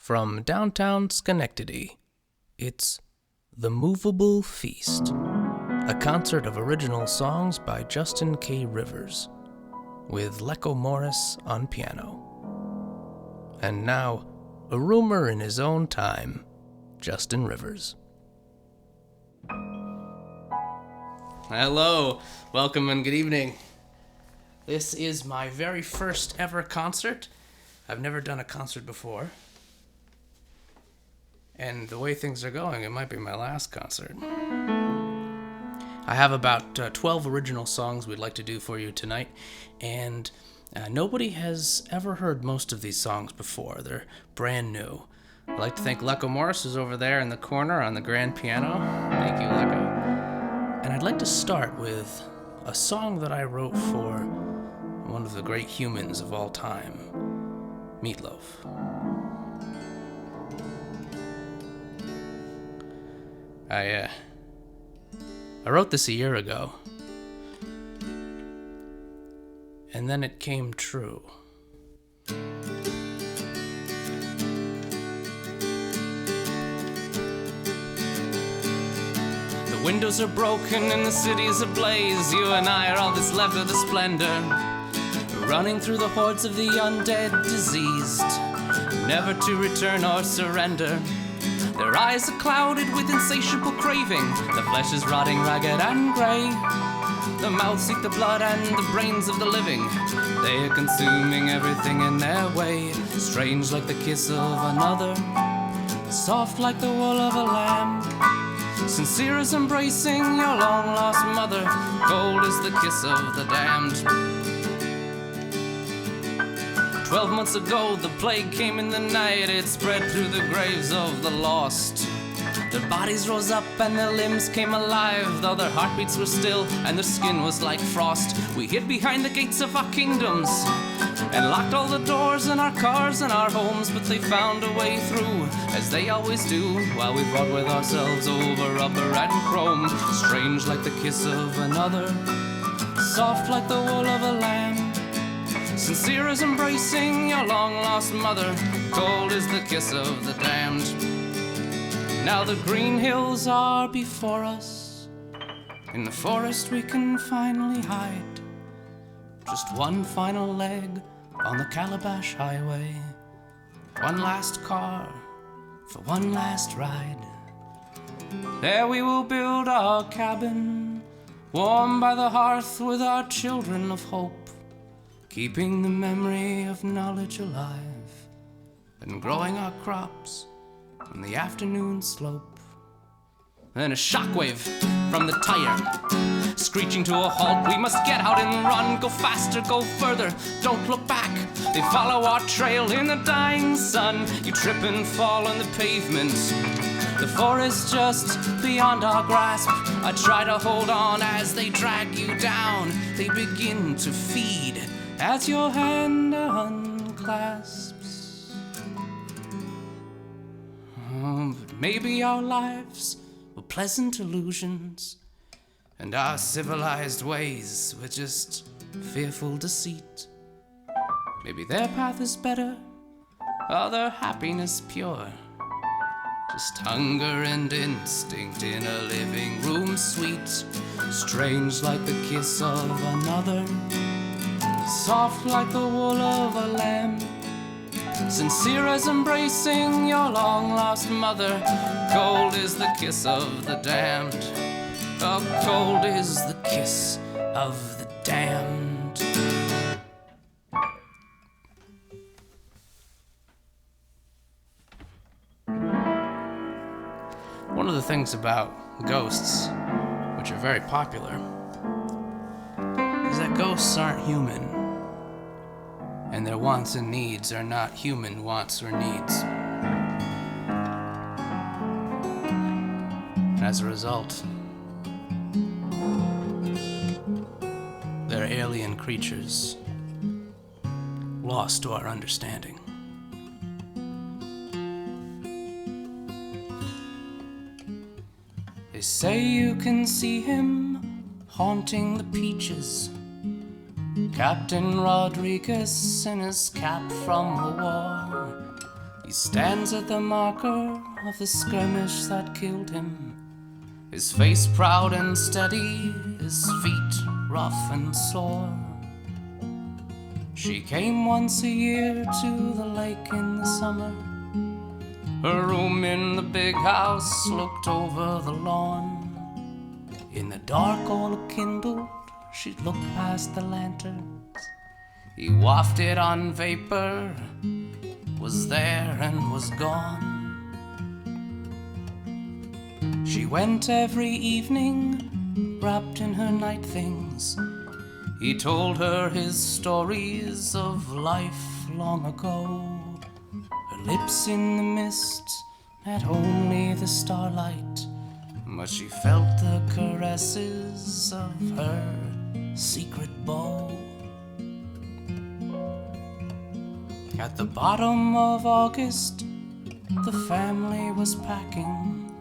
From downtown Schenectady, it's The Moveable Feast, a concert of original songs by Justin K. Rivers, with Lecco Morris on piano. And now, a rumor in his own time, Justin Rivers. Hello, welcome and good evening. This is my very first ever concert. I've never done a concert before. And the way things are going, it might be my last concert. I have about 12 original songs we'd like to do for you tonight, and nobody has ever heard most of these songs before. They're brand new. I'd like to thank Lecco Morris, who's over there in the corner on the grand piano. Thank you, Lecco. And I'd like to start with a song that I wrote for one of the great humans of all time, Meatloaf. I wrote this a year ago, and then it came true. The windows are broken and the city's ablaze. You and I are all that's left of the splendor, running through the hordes of the undead diseased, never to return or surrender. Their eyes are clouded with insatiable craving. The flesh is rotting ragged and grey. The mouths eat the blood and the brains of the living. They are consuming everything in their way. Strange like the kiss of another, soft like the wool of a lamb. Sincere as embracing your long-lost mother. Cold as the kiss of the damned. 12 months ago, the plague came in the night. It spread through the graves of the lost. Their bodies rose up and their limbs came alive, though their heartbeats were still and their skin was like frost. We hid behind the gates of our kingdoms and locked all the doors in our cars and our homes, but they found a way through, as they always do, while we fought with ourselves over rubber and chrome. Strange like the kiss of another, soft like the wool of a lamb. Sincere as embracing your long-lost mother, cold as the kiss of the damned. Now the green hills are before us. In the forest we can finally hide. Just one final leg on the Calabash Highway. One last car for one last ride. There we will build our cabin, warm by the hearth with our children of hope, keeping the memory of knowledge alive, and growing our crops on the afternoon slope. Then a shockwave from the tire, screeching to a halt. We must get out and run, go faster, go further, don't look back. They follow our trail in the dying sun. You trip and fall on the pavement. The forest just beyond our grasp. I try to hold on as they drag you down. They begin to feed as your hand unclasps. Oh, but maybe our lives were pleasant illusions, and our civilized ways were just fearful deceit. Maybe their path is better, or their happiness pure. Just hunger and instinct in a living room sweet, strange like the kiss of another, soft like the wool of a lamb. Sincere as embracing your long-lost mother, cold is the kiss of the damned. Oh, cold is the kiss of the damned. One of the things about ghosts, which are very popular, is that ghosts aren't human, and their wants and needs are not human wants or needs. And as a result, they're alien creatures, lost to our understanding. They say you can see him haunting the peaches, Captain Rodriguez in his cap from the war. He stands at the marker of the skirmish that killed him, his face proud and steady, his feet rough and sore. She came once a year to the lake in the summer. Her room in the big house looked over the lawn. In the dark all kindled, she'd look past the lanterns. He wafted on vapor, was there and was gone. She went every evening, wrapped in her night things. He told her his stories of life long ago. Her lips in the mist met only the starlight, but she felt the caresses of her secret bow. At the bottom of August, the family was packing.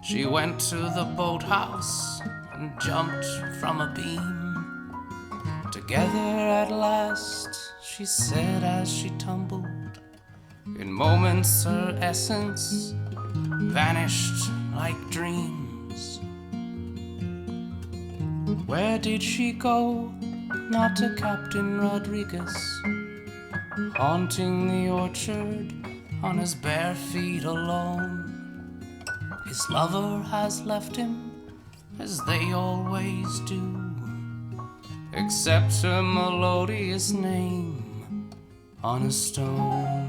She went to the boathouse and jumped from a beam. Together at last, she said as she tumbled. In moments her essence vanished like dreams. Where did she go? Not to Captain Rodriguez, haunting the orchard on his bare feet alone. His lover has left him, as they always do, except her melodious name on a stone.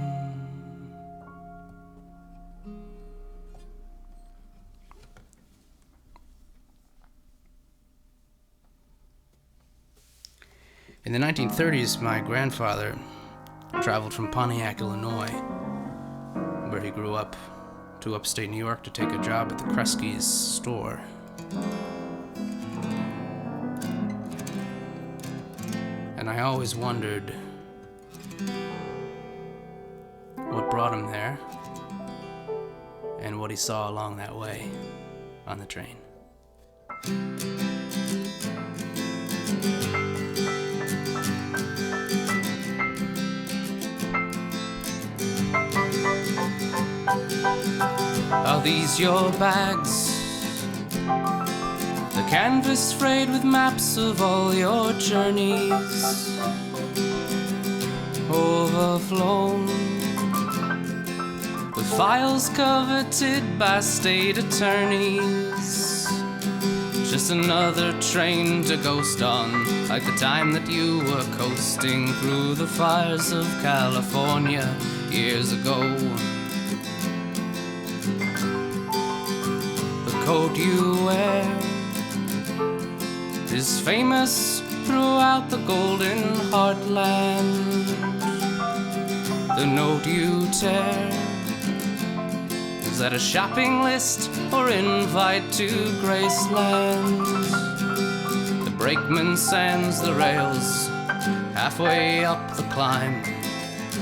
In the 1930s, my grandfather traveled from Pontiac, Illinois, where he grew up, to upstate New York to take a job at the Kresge's store. And I always wondered what brought him there and what he saw along that way on the train. Are these your bags? The canvas frayed with maps of all your journeys, overflown with files coveted by state attorneys. Just another train to ghost on, like the time that you were coasting through the fires of California years ago. The coat you wear is famous throughout the golden heartland. The note you tear, is that a shopping list or invite to Graceland? The brakeman sands the rails halfway up the climb,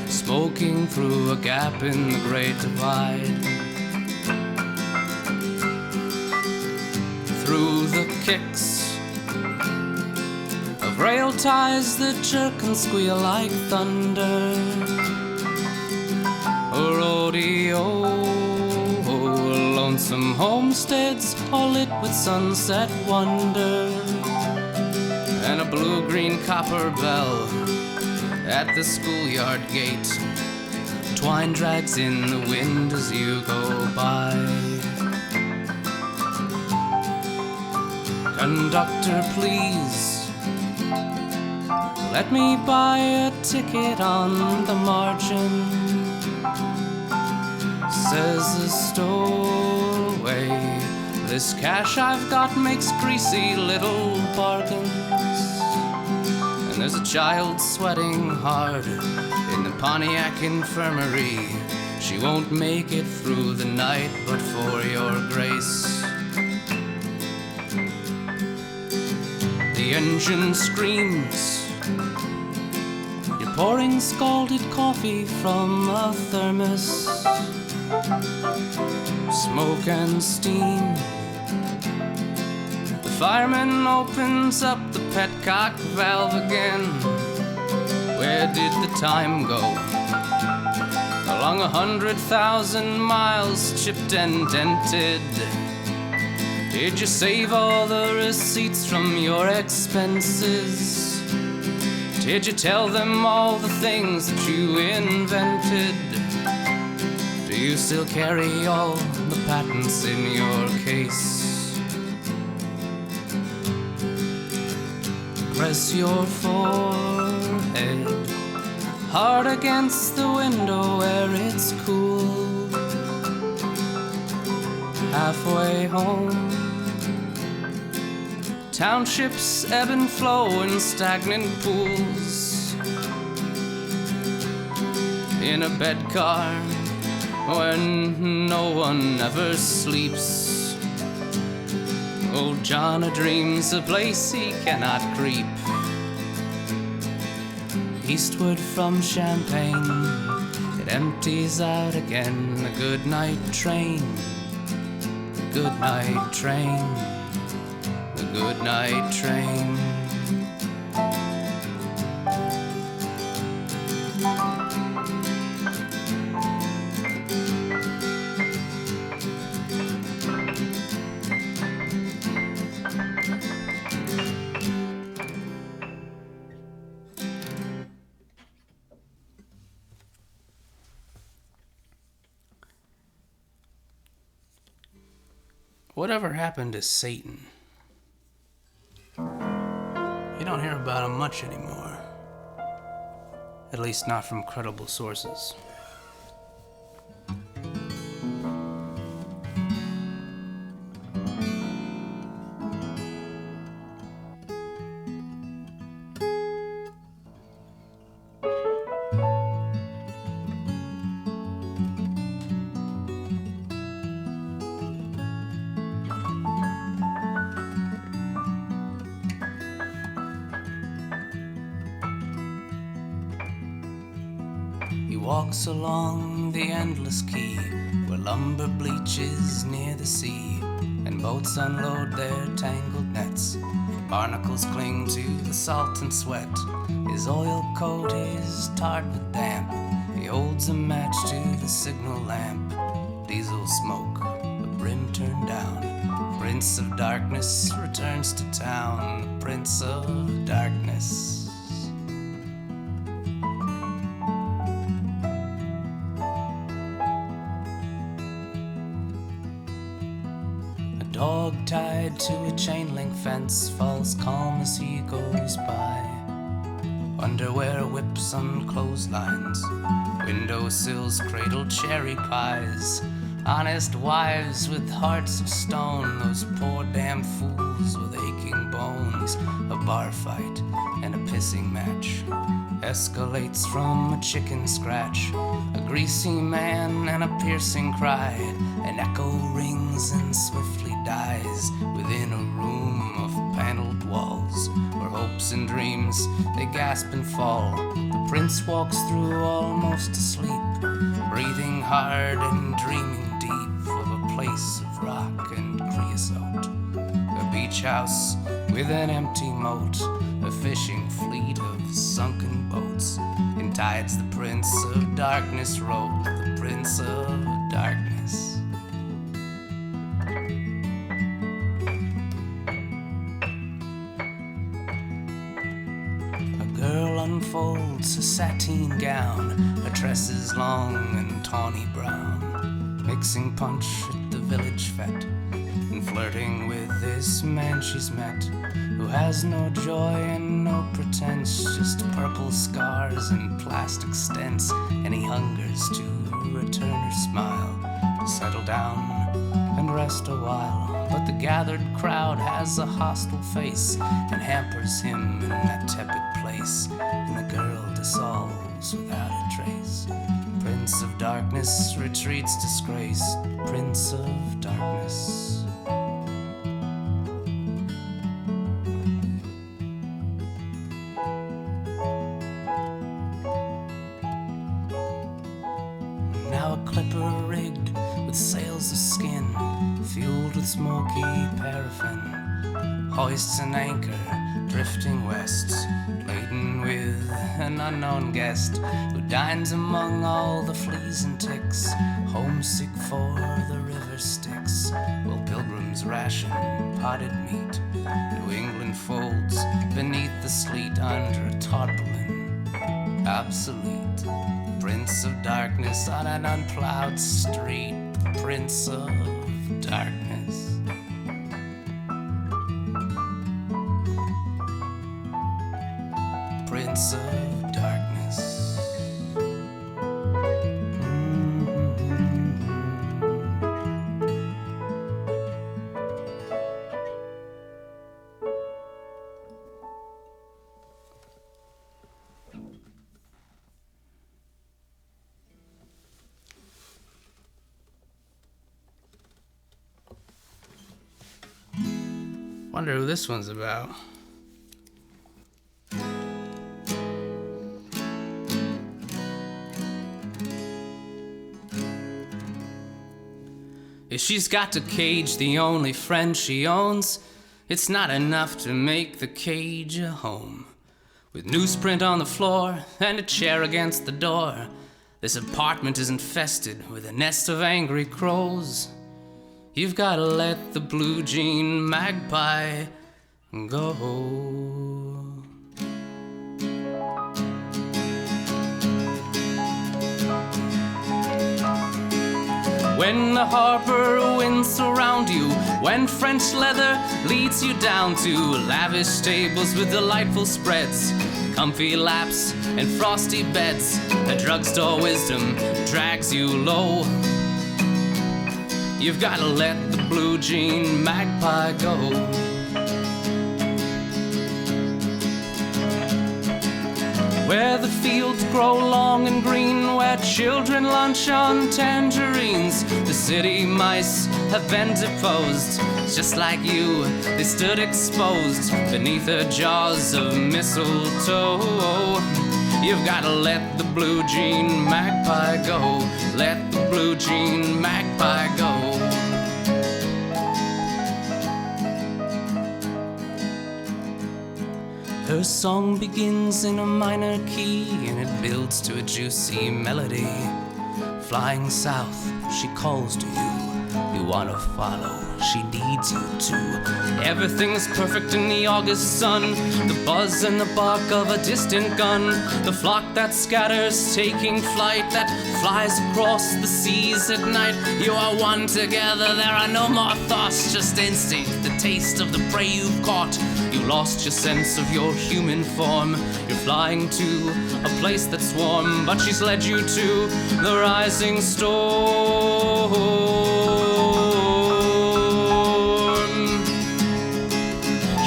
smoking through a gap in the Great Divide. Through the kicks of rail ties that jerk and squeal like thunder, a rodeo, lonesome homesteads all lit with sunset wonder, and a blue-green copper bell at the schoolyard gate. Twine drags in the wind as you go by. Conductor, please, let me buy a ticket on the margin, says the stowaway. This cash I've got makes greasy little bargains. And there's a child sweating hard in the Pontiac infirmary. She won't make it through the night but for your grace. The engine screams, you're pouring scalded coffee from a thermos. Smoke and steam. The fireman opens up the petcock valve again. Where did the time go? A along 100,000 miles chipped and dented. Did you save all the receipts from your expenses? Did you tell them all the things that you invented? Do you still carry all the patents in your case? Press your forehead hard against the window where it's cool. Halfway home, townships ebb and flow in stagnant pools. In a bed car where no one ever sleeps. Old John dreams a place he cannot creep. Eastward from Champagne, it empties out again. The good night train, the good night train, the good night train. Whatever happened to Satan? You don't hear about him much anymore. At least not from credible sources. Walks along the endless quay where lumber bleaches near the sea and boats unload their tangled nets. Barnacles cling to the salt and sweat. His oil coat is tarred with damp. He holds a match to the signal lamp. Diesel smoke, the brim turned down. Prince of Darkness returns to town. The Prince of Darkness. Dog tied to a chain link fence falls calm as he goes by. Underwear whips on clotheslines, windowsills cradle cherry pies. Honest wives with hearts of stone, those poor damn fools with aching bones. A bar fight and a pissing match escalates from a chicken scratch. A greasy man and a piercing cry. An echo rings and swiftly dies within a room of paneled walls where hopes and dreams they gasp and fall. The prince walks through almost asleep, breathing hard and dreaming deep of a place of rock and creosote. A beach house with an empty moat, a fishing fleet of sunken boats. In tides the Prince of Darkness rode, the Prince of Darkness. A girl unfolds a sateen gown, her tresses long and tawny brown, mixing punch at the village fete and flirting with this man she's met, who has no joy and no pretense, just purple scars and plastic stents. And he hungers to return her smile, to settle down and rest a while. But the gathered crowd has a hostile face and hampers him in that tepid place, and the girl dissolves without a trace. Prince of Darkness retreats disgraced, Prince of Darkness. Now a clipper rigged with sails of skin, fueled with smoky paraffin, hoists an anchor drifting west, laden with an unknown guest who dines among all the fleas and ticks, homesick for the river Styx. While pilgrims ration potted meat, New England folds beneath the sleet under a tarpaulin, obsolete. Prince of darkness on an unplowed street, Prince of darkness. Prince of darkness. Wonder who this one's about. If she's got to cage the only friend she owns, it's not enough to make the cage a home. With newsprint on the floor and a chair against the door, this apartment is infested with a nest of angry crows. You've gotta let the blue jean magpie go. When the harbor winds surround you, when French leather leads you down to lavish stables with delightful spreads, comfy laps and frosty beds, a drugstore wisdom drags you low. You've gotta let the blue jean magpie go. Where the fields grow long and green, where children lunch on tangerines, the city mice have been deposed. Just like you, they stood exposed beneath her jaws of mistletoe. You've gotta let the blue jean magpie go. Let the blue jean magpie go. Her song begins in a minor key and it builds to a juicy melody. Flying south, she calls to you. You wanna follow, she leads you to. Everything's perfect in the August sun, the buzz and the bark of a distant gun, the flock that scatters taking flight, that flies across the seas at night. You are one together, there are no more thoughts, just instinct, the taste of the prey you've caught. You lost your sense of your human form. You're flying to a place that's warm, but she's led you to the rising storm.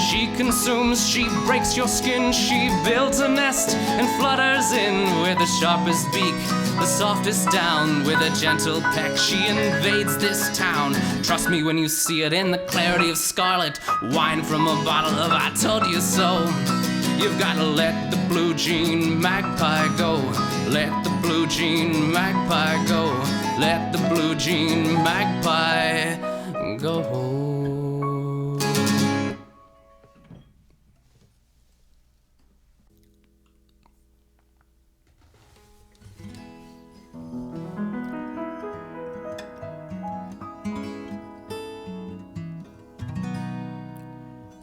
She consumes, she breaks your skin, she builds a nest and flutters in with the sharpest beak, the softest down, with a gentle peck. She invades this town. Trust me when you see it in the clarity of scarlet wine from a bottle of I told you so. You've gotta let the blue jean magpie go. Let the blue jean magpie go. Let the blue jean magpie go.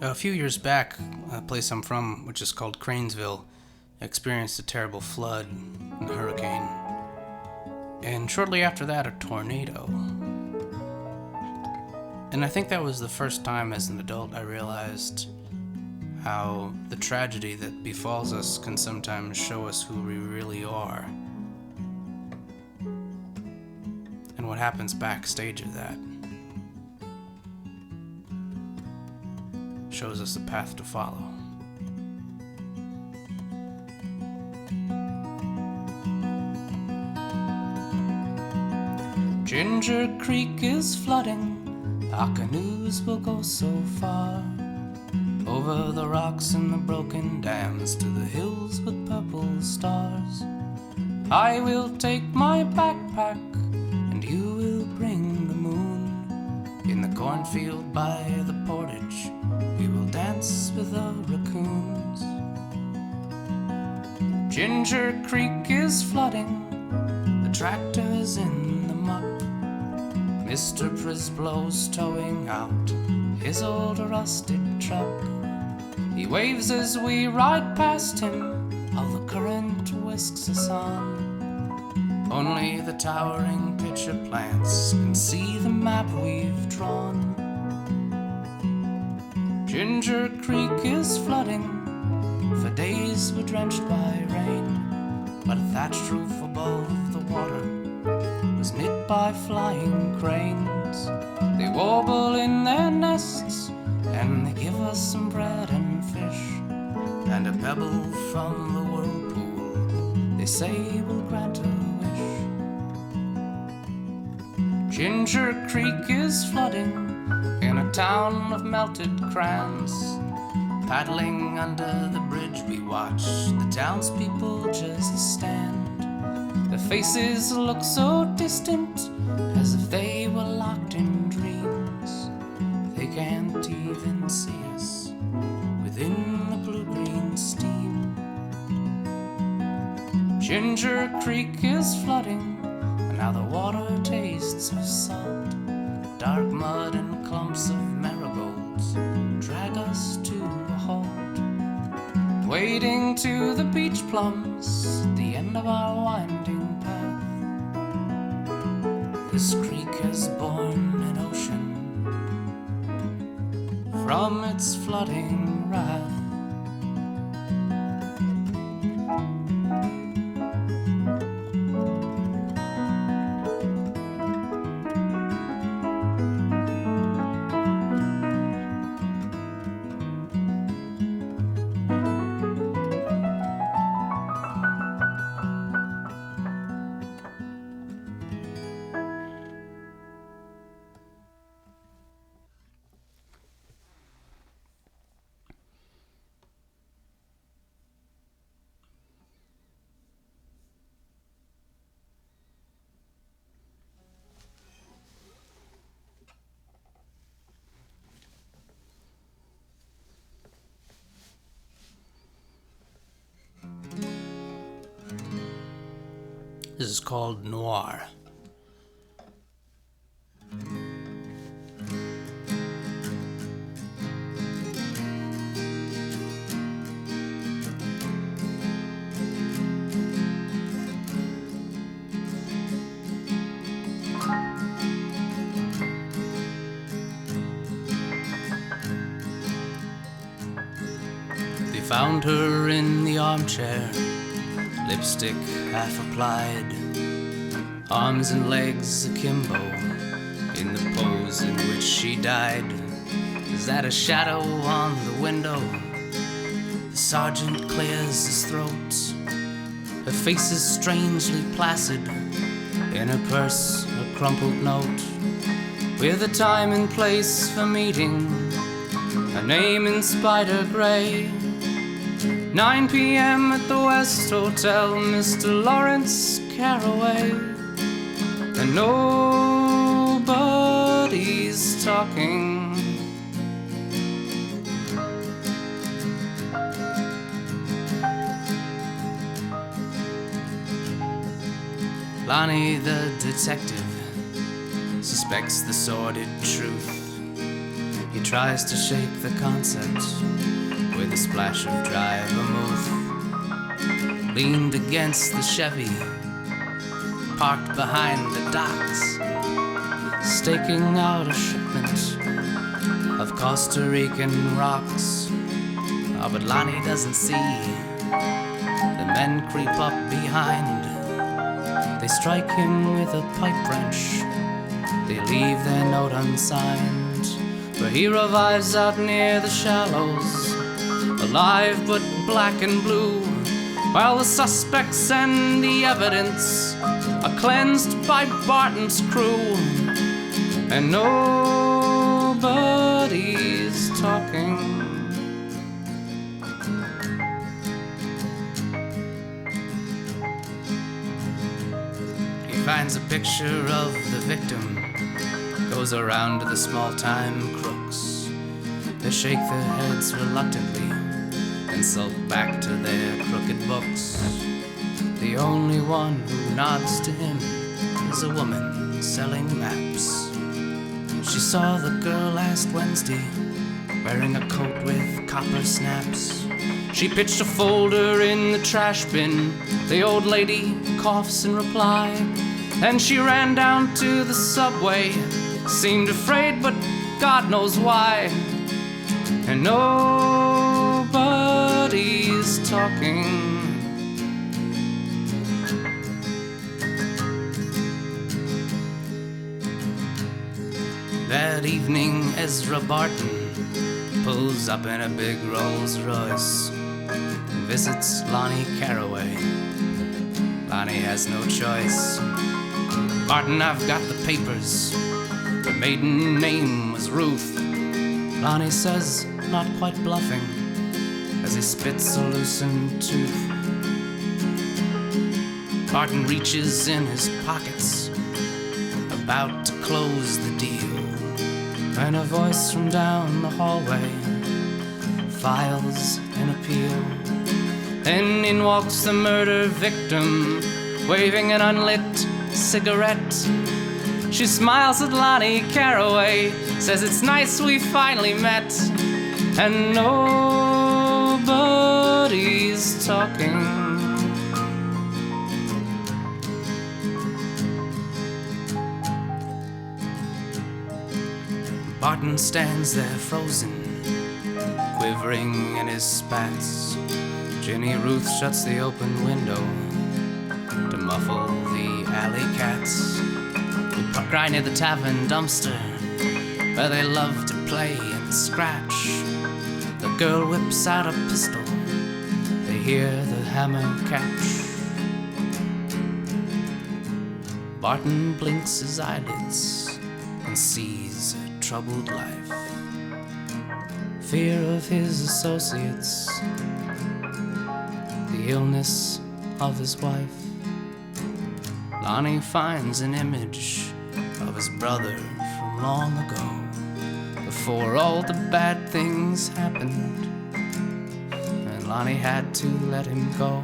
A few years back, a place I'm from, which is called Cranesville, experienced a terrible flood and a hurricane. And shortly after that, a tornado. And I think that was the first time as an adult I realized how the tragedy that befalls us can sometimes show us who we really are. And what happens backstage of that shows us the path to follow. Ginger Creek is flooding, our canoes will go so far, over the rocks and the broken dams to the hills with purple stars. I will take my backpack and you will bring the moon. In the cornfield by the portage we will dance with the raccoons. Ginger Creek is flooding, the tractor's in the muck. Mr. Prisblow's towing out his old rusted truck. He waves as we ride past him, all the current whisks us on. Only the towering pitcher plants can see the map we've drawn. Ginger Creek is flooding, for days we're drenched by rain, but a thatched roof above the water was knit by flying cranes. They warble in their nests, and they give us some bread and fish, and a pebble from the whirlpool they say will grant a wish. Ginger Creek is flooding in a town of melted crayons. Paddling under the bridge we watch the townspeople just stand. Their faces look so distant, as if they were locked in dreams. They can't even see us within the blue-green steam. Ginger Creek is flooding, and now the water tastes of salt. Dark mud and clumps of marigolds drag us to a halt. Wading to the beach plums, the end of our winding path. This creek has borne an ocean from its flooding wrath. This is called Nora. They found her in the armchair, lipstick half applied, arms and legs akimbo in the pose in which she died. Is that a shadow on the window? The sergeant clears his throat. Her face is strangely placid. In her purse, a crumpled note with a time and place for meeting, a name in spider gray. 9 p.m. at the West Hotel, Mr. Lawrence Caraway. And nobody's talking. Lonnie the detective suspects the sordid truth. He tries to shake the concept with a splash of dry vermouth. Leaned against the Chevy, parked behind the docks, staking out a shipment of Costa Rican rocks. Oh, but Lonnie doesn't see. The men creep up behind. They strike him with a pipe wrench. They leave their note unsigned, where he revives out near the shallows, alive but black and blue, while the suspects and the evidence are cleansed by Barton's crew, and nobody's talking. He finds a picture of the victim, goes around to the small-time crooks. They shake their heads reluctantly and and sulk back to their crooked books. The only one who nods to him is a woman selling maps. She saw the girl last Wednesday, wearing a coat with copper snaps. She pitched a folder in the trash bin. The old lady coughs in reply, and she ran down to the subway, seemed afraid, but God knows why. And nobody's talking. That evening, Ezra Barton pulls up in a big Rolls Royce and visits Lonnie Carraway. Lonnie has no choice. Barton, I've got the papers. Her maiden name was Ruth. Lonnie says, not quite bluffing, as he spits a loosened tooth. Barton reaches in his pockets, about to close the deal, and a voice from down the hallway files an appeal. Then in walks the murder victim, waving an unlit cigarette. She smiles at Lonnie Carraway, says it's nice we finally met, and nobody's talking. Barton stands there frozen, quivering in his spats. Jenny Ruth shuts the open window to muffle the alley cats who cry near the tavern dumpster where they love to play and scratch. The girl whips out a pistol, they hear the hammer catch. Barton blinks his eyelids and sees a troubled life, fear of his associates, the illness of his wife. Lonnie finds an image of his brother from long ago, before all the bad things happened, and Lonnie had to let him go.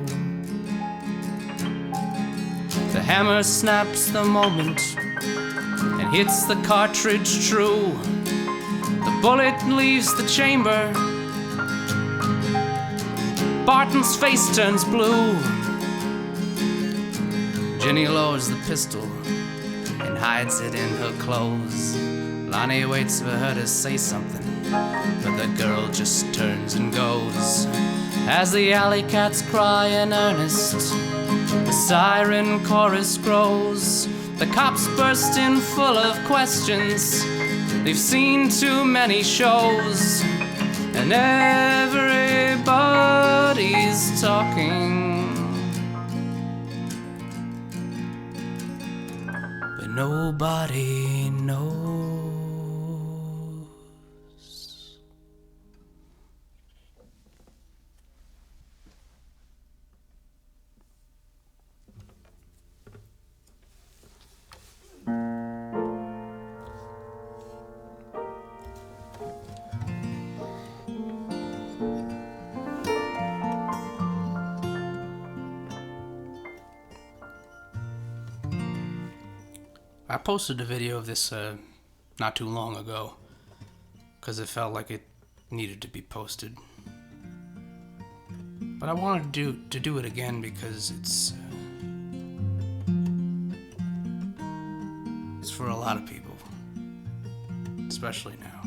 The hammer snaps the moment and hits the cartridge true. The bullet leaves the chamber. Barton's face turns blue. Jenny lowers the pistol and hides it in her clothes. Lonnie waits for her to say something, but the girl just turns and goes. As the alley cats cry in earnest, the siren chorus grows. The cops burst in full of questions. They've seen too many shows, and everybody's talking, but nobody knows. I posted a video of this not too long ago because it felt like it needed to be posted. But I wanted to do it again because it's for a lot of people, especially now.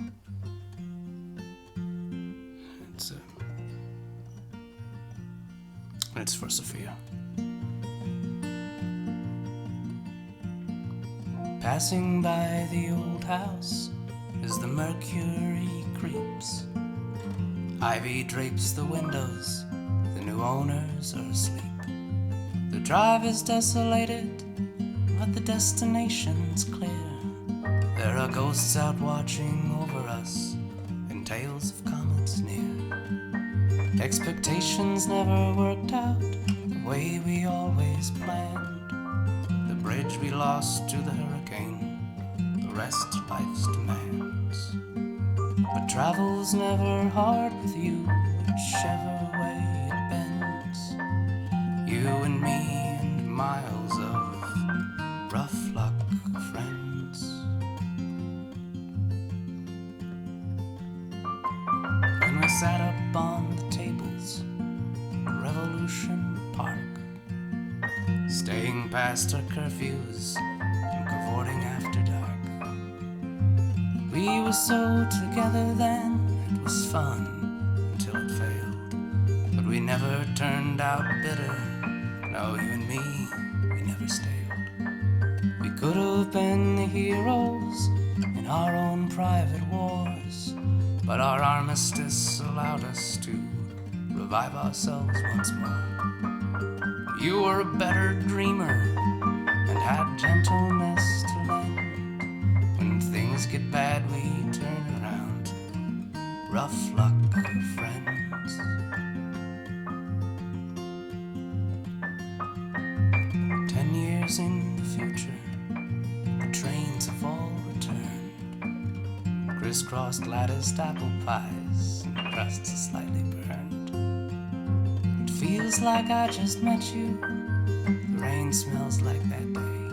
It's for Sophia. Passing by the old house as the mercury creeps, ivy drapes the windows, the new owners are asleep. The drive is desolated, but the destination's clear. There are ghosts out watching over us, and tales of comets near. Expectations never worked out the way we always planned. The bridge we lost to the hurricane, the rest life's demands. But travel's never hard with you, whichever way You and me and miles of rough luck friends. When we sat up on the tables in Revolution Park, staying past our curfews and cavorting after dark. We were so together then, it was fun until it failed. But we never turned out bitter, no, you and me, we never staled. We could have been the heroes in our own private wars, but our armistice allowed us to revive ourselves once more. You were a better dreamer and had gentleness to lend. When things get bad, we turn around. Rough luck, friends. 10 years in the future, the trains have all returned. Crisscrossed latticed apple pies and crusts slightly burned. Feels like I just met you. The rain smells like that day.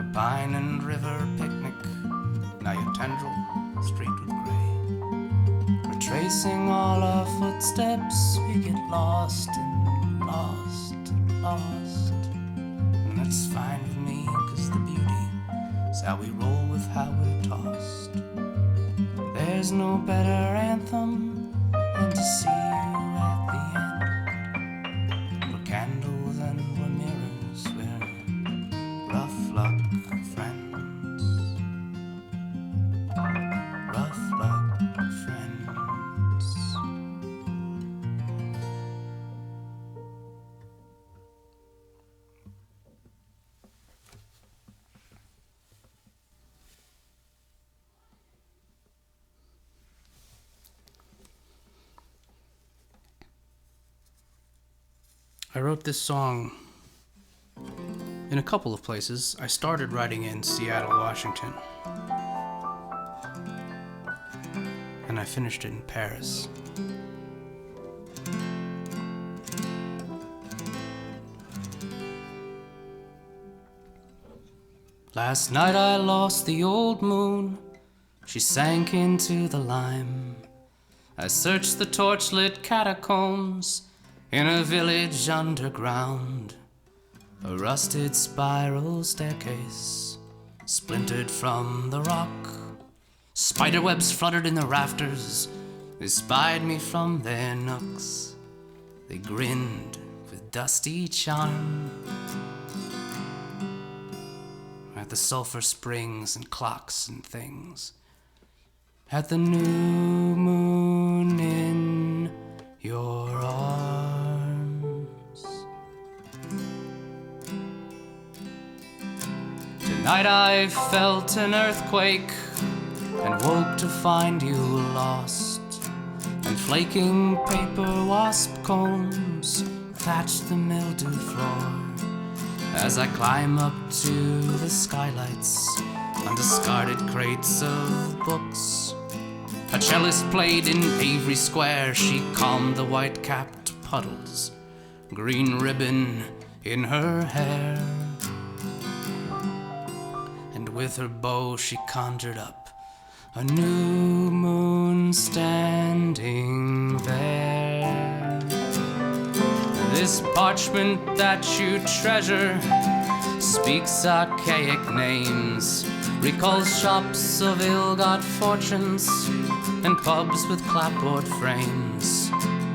A pine and river picnic. Now your tendril streaked with gray. Retracing all our footsteps, we get lost and lost and lost. And that's fine with me, 'cause the beauty is how we roll with how we're tossed. There's no better anthem than to see you at the end. Candles and we're mirrors, we're rough luck friends. Rough luck friends. I wrote this song in a couple of places. I started writing in Seattle, Washington, and I finished it in Paris. Last night I lost the old moon. She sank into the lime. I searched the torchlit catacombs in a village underground. A rusted spiral staircase splintered from the rock. Spiderwebs fluttered in the rafters. They spied me from their nooks. They grinned with dusty charm at the sulfur springs and clocks and things. At the new moon in your arms. Tonight I felt an earthquake and woke to find you lost. And flaking paper wasp combs thatch the mildew floor. As I climb up to the skylights on discarded crates of books. A cellist played in Avery Square. She calmed the white-capped puddles, green ribbon in her hair. And with her bow she conjured up a new moon standing there. This parchment that you treasure speaks archaic names, recalls shops of ill-got fortunes and pubs with clapboard frames,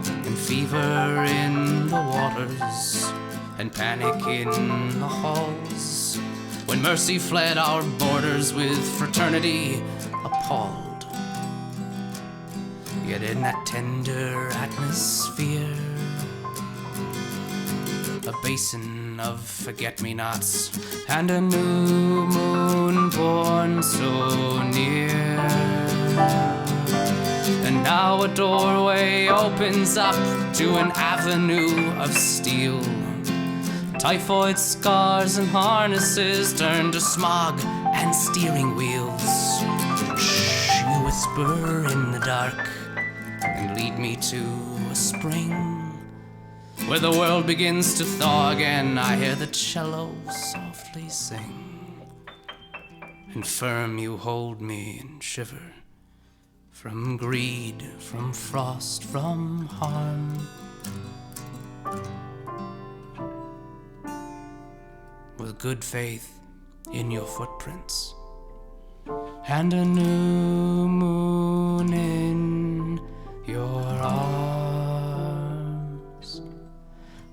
and fever in the waters and panic in the halls, when mercy fled our borders with fraternity appalled. Yet in that tender atmosphere, a basin of forget-me-nots and a new moon born so near. And now a doorway opens up to an avenue of steel. Typhoid scars and harnesses turn to smog and steering wheels. Shh, you whisper in the dark and lead me to a spring Where the world begins to thaw again, I hear the cello softly sing. And firm you hold me and shiver from greed, from frost, from harm. With good faith in your footprints and a new moon in your arms,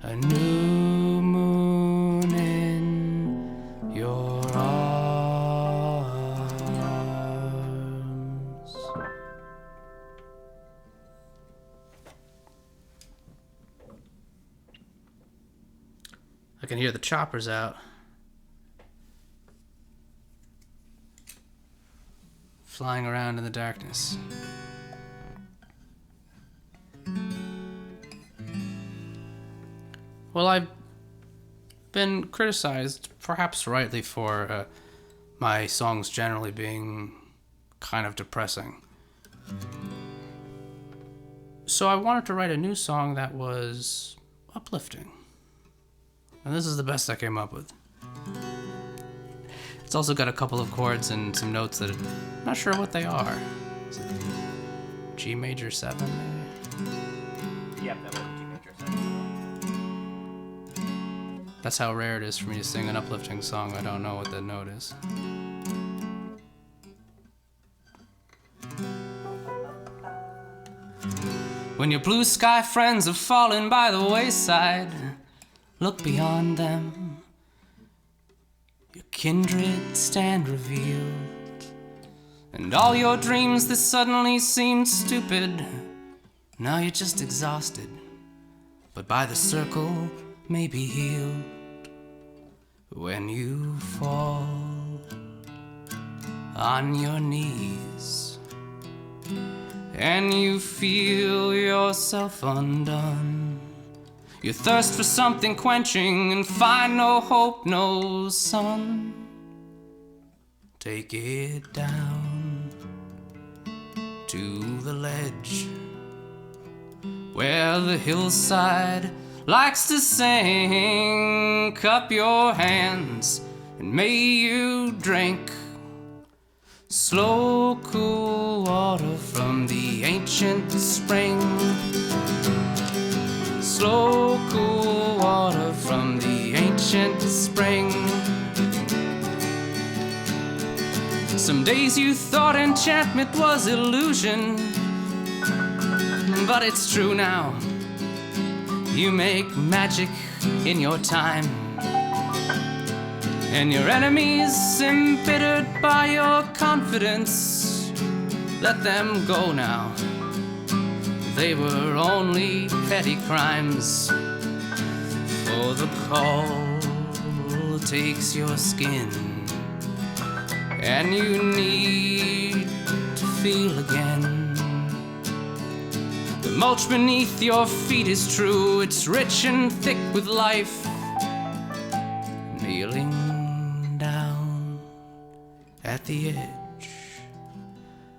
a new moon in your arms. I can hear the choppers out. Flying around in the darkness. Well, I've been criticized, perhaps rightly, for my songs generally being kind of depressing. So I wanted to write a new song that was uplifting. And this is the best I came up with. It's also got a couple of chords and some notes that I'm not sure what they are. Is it G major 7 maybe? Yep, that was G major 7. That's how rare it is for me to sing an uplifting song. I don't know what that note is. When your blue sky friends have fallen by the wayside, look beyond them. Your kindred stand revealed, and all your dreams that suddenly seemed stupid, now you're just exhausted, but by the circle may be healed. When you fall on your knees and you feel yourself undone, you thirst for something quenching and find no hope, no sun. Take it down to the ledge where the hillside likes to sing. Cup your hands and may you drink slow, cool water from the ancient spring. Slow, cool water from the ancient spring. Some days you thought enchantment was illusion, but it's true now. You make magic in your time, and your enemies, embittered by your confidence, let them go now. They were only petty crimes, for the call takes your skin, and you need to feel again. The mulch beneath your feet is true, it's rich and thick with life. Kneeling down at the edge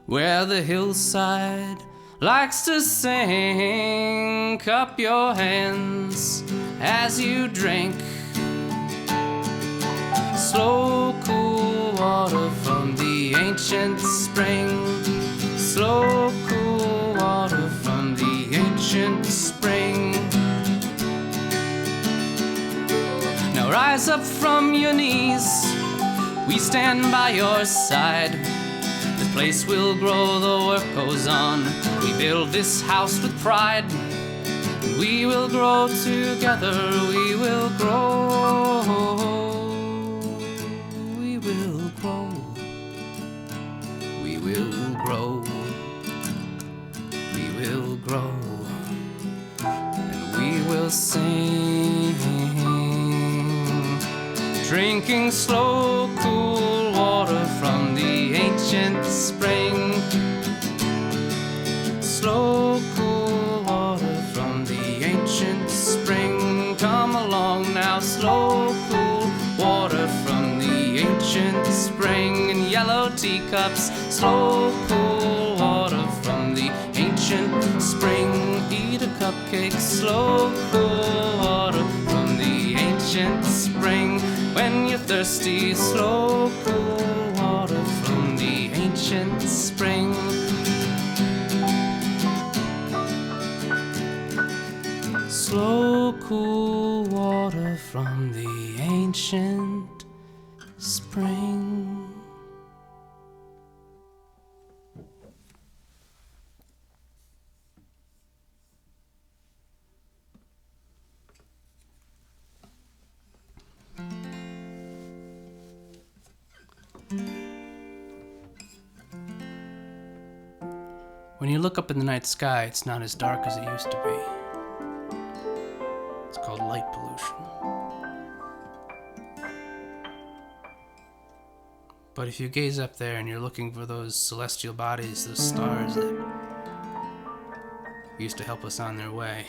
where the hillside likes to sing, cup your hands as you drink slow, cool water from the ancient spring. Slow, cool water from the ancient spring. Now rise up from your knees, we stand by your side. This place will grow, the work goes on. We build this house with pride. We will grow together, we will grow. We will grow. We will grow. We will grow. And we will sing. Drinking slow, cool water from the ancient spring. Slow, cool water from the ancient spring. Come along now, slow, cool water from the ancient spring. In yellow teacups, slow, cool water from the ancient spring. Eat a cup cupcakes, slow cool water from the ancient spring. When you're thirsty, slow cool water from the ancient spring. Slow cool water from the ancient spring. When you look up in the night sky, it's not as dark as it used to be. It's called light pollution. But if you gaze up there and you're looking for those celestial bodies, those stars that used to help us on their way,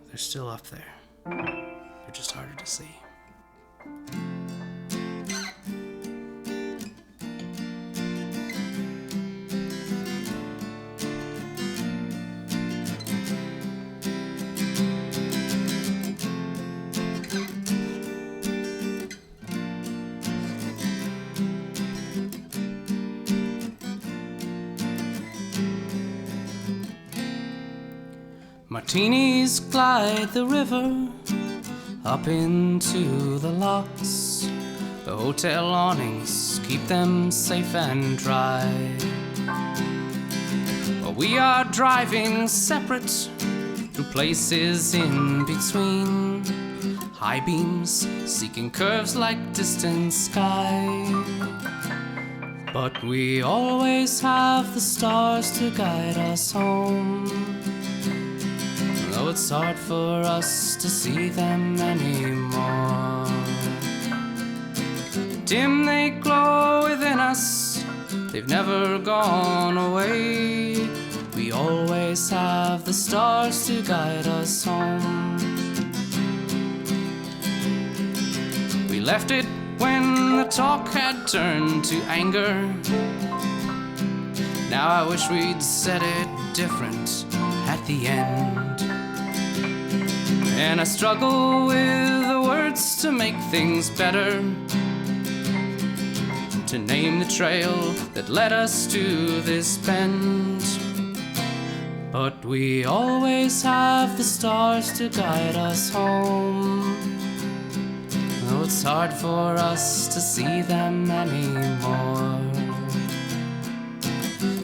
they're still up there. They're just harder to see. Martinis glide the river up into the locks. The hotel awnings keep them safe and dry. But we are driving separate through places in between, high beams seeking curves like distant sky. But we always have the stars to guide us home, though it's hard for us to see them anymore. Dim they glow within us, they've never gone away. We always have the stars to guide us home. We left it when the talk had turned to anger. Now I wish we'd said it different at the end. And I struggle with the words to make things better, to name the trail that led us to this bend. But we always have the stars to guide us home, though it's hard for us to see them anymore.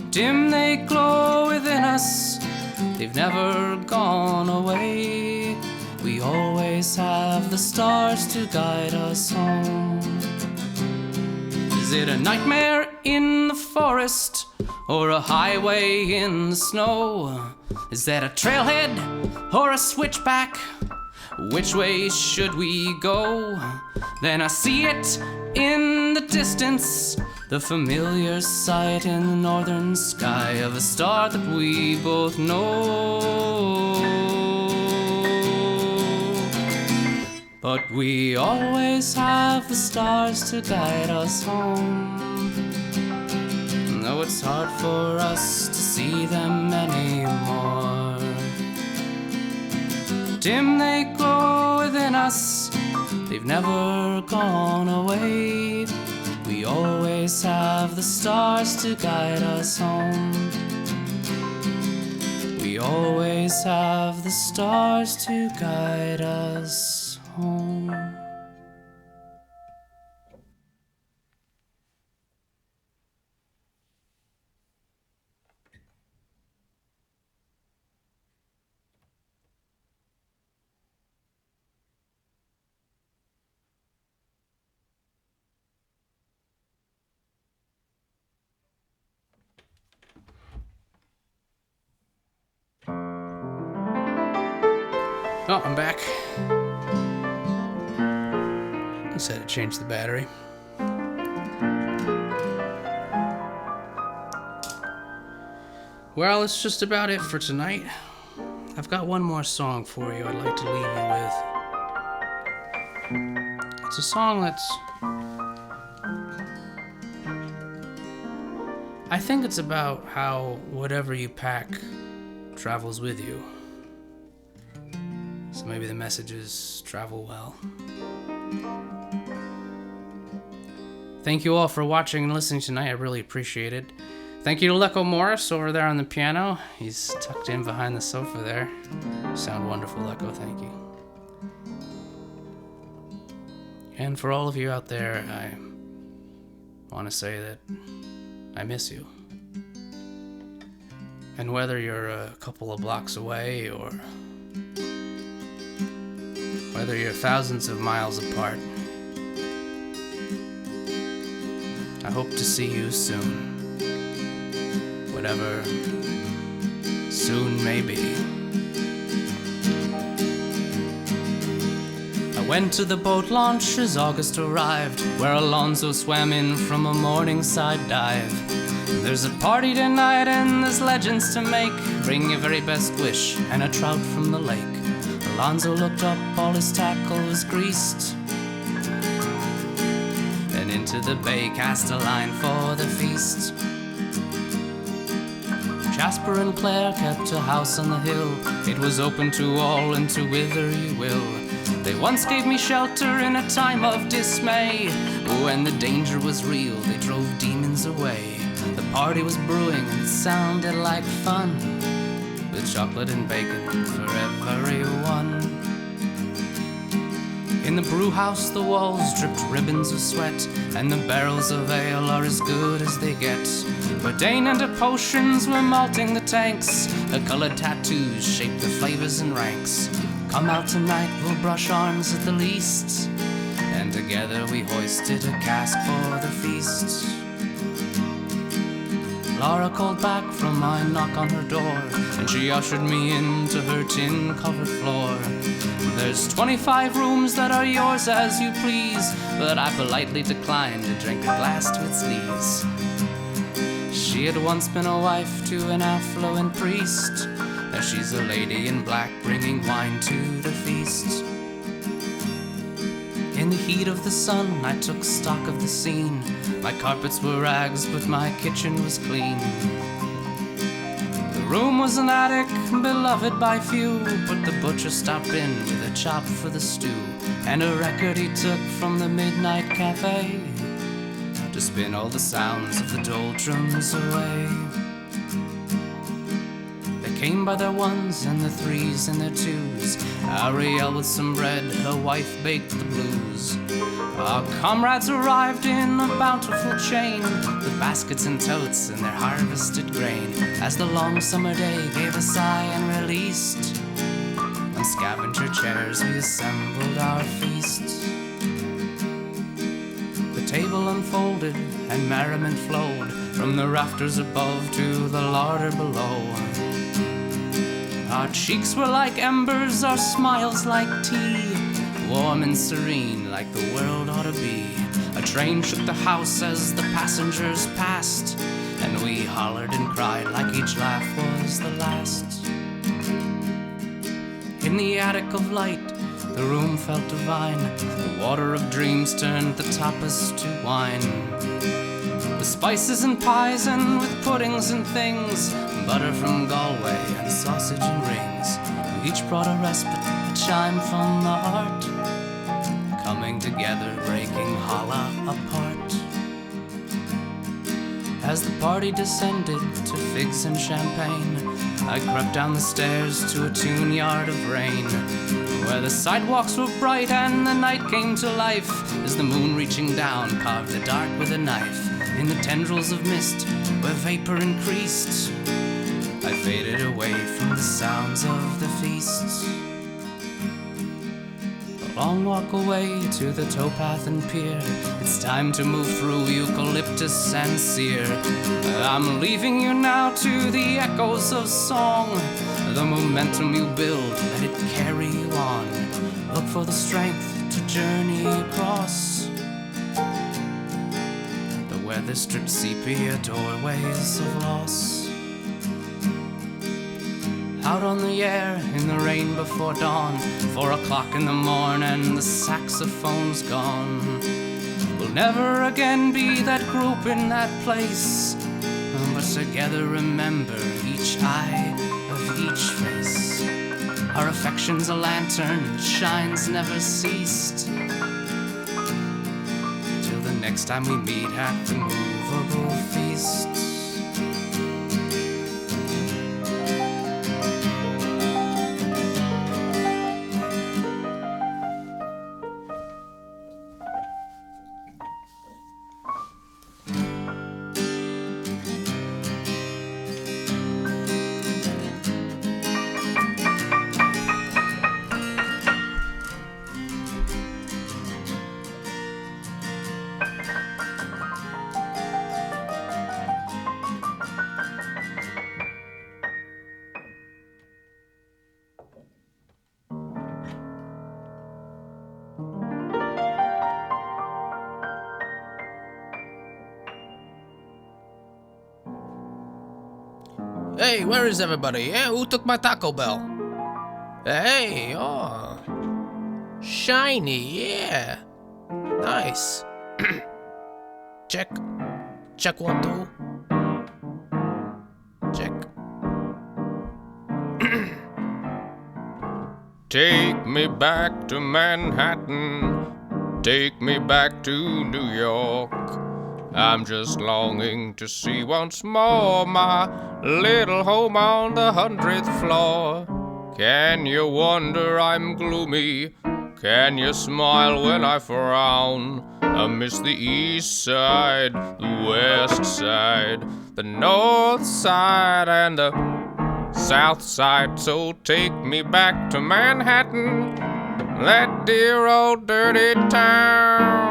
Dim they glow within us, they've never gone away. We always have the stars to guide us home. Is it a nightmare in the forest or a highway in the snow? Is that a trailhead or a switchback? Which way should we go? Then I see it in the distance, the familiar sight in the northern sky of a star that we both know. But we always have the stars to guide us home, though it's hard for us to see them anymore. Dim they glow within us, they've never gone away. We always have the stars to guide us home. We always have the stars to guide us home. Oh, I'm back. I said to change the battery. Well, it's just about it for tonight. I've got one more song for you I'd like to leave you with. It's a song that's... I think it's about how whatever you pack travels with you. So maybe the messages travel well. Thank you all for watching and listening tonight. I really appreciate it. Thank you to Lecco Morris over there on the piano. He's tucked in behind the sofa there. You sound wonderful, Lecco. Thank you. And for all of you out there, I want to say that I miss you. And whether you're a couple of blocks away or whether you're thousands of miles apart, I hope to see you soon. Whatever soon may be. I went to the boat launch as August arrived, where Alonzo swam in from a morningside dive. There's a party tonight and there's legends to make. Bring your very best wish and a trout from the lake. Alonzo looked up, all his tackle was greased, and into the bay cast a line for the feast. Jasper and Claire kept a house on the hill. It was open to all and to whither you will. They once gave me shelter in a time of dismay. When the danger was real, they drove demons away. The party was brewing and it sounded like fun, with chocolate and bacon for everyone. In the brew house the walls dripped ribbons of sweat, and the barrels of ale are as good as they get. Bourdain and the potions were malting the tanks. The colored tattoos shaped the flavors and ranks. Come out tonight, we'll brush arms at the least, and together we hoisted a cask for the feast. Laura called back from my knock on her door, and she ushered me into her tin-covered floor. There's 25 rooms that are yours as you please, but I politely declined to drink a glass to its knees. She had once been a wife to an affluent priest. Now she's a lady in black bringing wine to the feast. In the heat of the sun, I took stock of the scene. My carpets were rags, but my kitchen was clean. The room was an attic, beloved by few, but the butcher stopped in with a chop for the stew, and a record he took from the midnight cafe to spin all the sounds of the doldrums away. They came by their ones and their threes and their twos. Ariel with some bread, her wife baked the blues. Our comrades arrived in a bountiful chain, with baskets and totes and their harvested grain. As the long summer day gave a sigh and released, on scavenger chairs we assembled our feast. The table unfolded and merriment flowed from the rafters above to the larder below. Our cheeks were like embers, our smiles like tea, warm and serene like the world ought to be. A train shook the house as the passengers passed, and we hollered and cried like each laugh was the last. In the attic of light, the room felt divine. The water of dreams turned the tapas to wine. The spices and pies and with puddings and things, butter from Galway and sausage and rings. We each brought a respite, a chime from the heart, coming together, breaking holla apart. As the party descended to figs and champagne, I crept down the stairs to a tune yard of rain, where the sidewalks were bright and the night came to life, as the moon reaching down carved the dark with a knife. In the tendrils of mist where vapor increased, I faded away from the sounds of the feast. A long walk away to the towpath and pier. It's time to move through eucalyptus and cedar. I'm leaving you now to the echoes of song. The momentum you build, let it carry you on. Look for the strength to journey across the weather-stripped sepia doorways of loss. Out on the air in the rain before dawn, 4 o'clock in the morn and the saxophone's gone. We'll never again be that group in that place, but together remember each eye of each face. Our affection's a lantern that shines never ceased. Till the next time we meet at the Moveable Feast. Hey, where is everybody? Yeah, who took my Taco Bell? Hey, oh. Shiny, yeah. Nice. Check. Check 1, 2. Check. Take me back to Manhattan. Take me back to New York. I'm just longing to see once more my little home on the 100th floor. Can you wonder I'm gloomy? Can you smile when I frown? I miss the east side, the west side, the north side, and the south side. So take me back to Manhattan, that dear old dirty town.